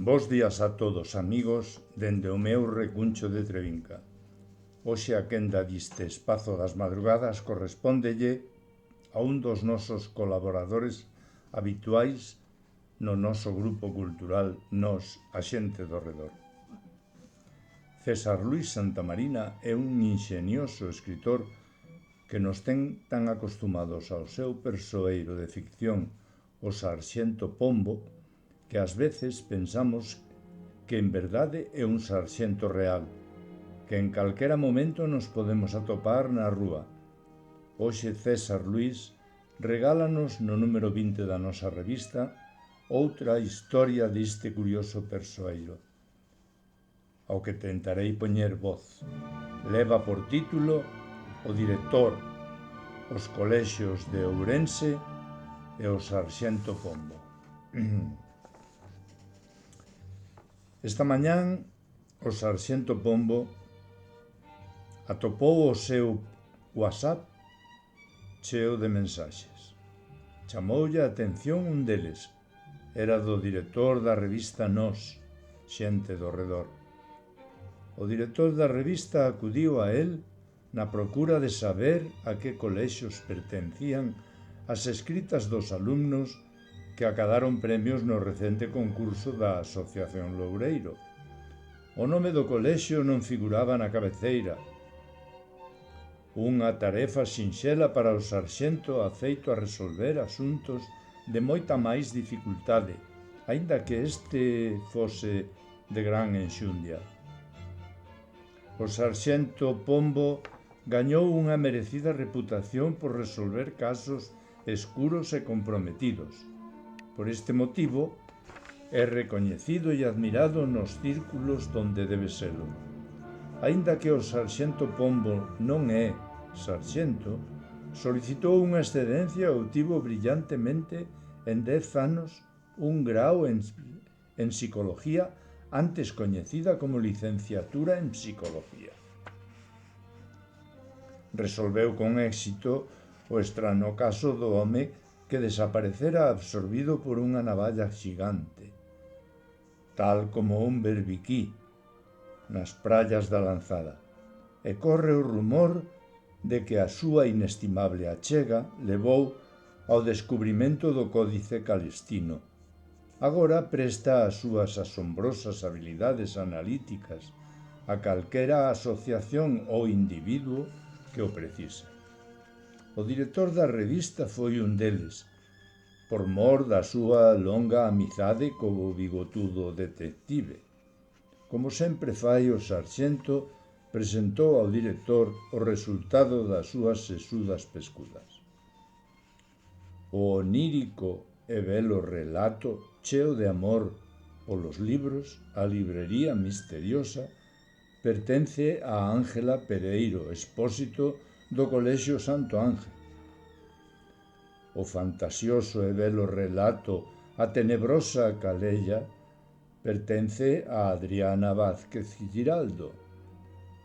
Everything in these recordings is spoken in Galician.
Bos días a todos, amigos, dende o meu recuncho de Trevinca. Hoxe a quenda diste espazo das madrugadas correspóndelle a un dos nosos colaboradores habituais no noso grupo cultural Nós, a xente do redor. César Luis Santamarina é un inxenioso escritor que nos ten tan acostumados ao seu persoeiro de ficción, o Sarxento Pombo, que ás veces pensamos que en verdade é un sarxento real, que en calquera momento nos podemos atopar na rúa. Hoxe César Luis regálanos no número 20 da nosa revista outra historia deste curioso persoeiro, ao que tentarei poñer voz. Leva por título O director, os colexios de Ourense e o Sarxento Pombo. Esta mañán o Sarxento Pombo atopou o seu WhatsApp cheo de mensaxes. Chamoulle a atención un deles. Era do director da revista Nós, xente do redor. O director da revista acudiu a él na procura de saber a que colexios pertencían as escritas dos alumnos que acadaron premios no recente concurso da Asociación Loureiro. O nome do colexio non figuraba na cabeceira. Unha tarefa sinxela para o sarxento afeito a resolver asuntos de moita máis dificultade, aínda que este fose de gran enxundia. O sarxento Pombo gañou unha merecida reputación por resolver casos escuros e comprometidos. Por este motivo, é recoñecido e admirado nos círculos donde debe selo. Aínda que o sarxento Pombo non é sarxento, solicitou unha excedencia e obtivo brillantemente en 10 anos un grao en psicología, antes coñecida como licenciatura en psicología. Resolveu con éxito o estrano caso do home que desaparecera absorbido por unha navalla xigante, tal como un berbiquí nas praias da Lanzada, e corre o rumor de que a súa inestimable achega levou ao descubrimento do Códice Calistino. Agora presta as súas asombrosas habilidades analíticas a calquera asociación ou individuo que o precise. O director da revista foi un deles, por mor da súa longa amizade co bigotudo detective. Como sempre fai, o sarxento presentou ao director o resultado das súas sesudas pescudas. O onírico e belo relato, cheo de amor polos libros, A librería misteriosa, pertence a Ángela Pereiro, expósito do Colexio Santo Ángel. O fantasioso e belo relato A tenebrosa calella pertence a Adriana Vázquez Giraldo,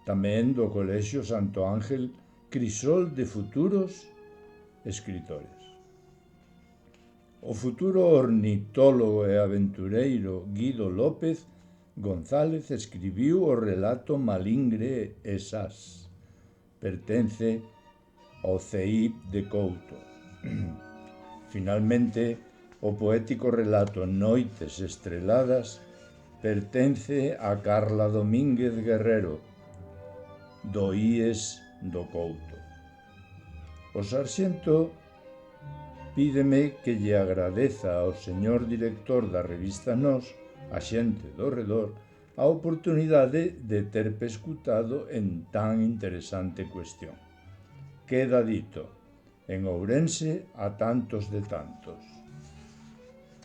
tamén do Colexio Santo Ángel, crisol de futuros escritores. O futuro ornitólogo e aventureiro Guido López González escribiu o relato Malingre e Sas. Pertence ao CEIP de Couto. Finalmente, o poético relato Noites estreladas pertence a Carla Domínguez Guerrero, do IES do Couto. O sarxento pídeme que lle agradeza ao señor director da revista Nós, a xente do redor, a oportunidade de ter pescutado en tan interesante cuestión. Queda dito, en Ourense a tantos de tantos.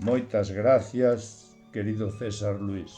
Moitas gracias, querido César Luis.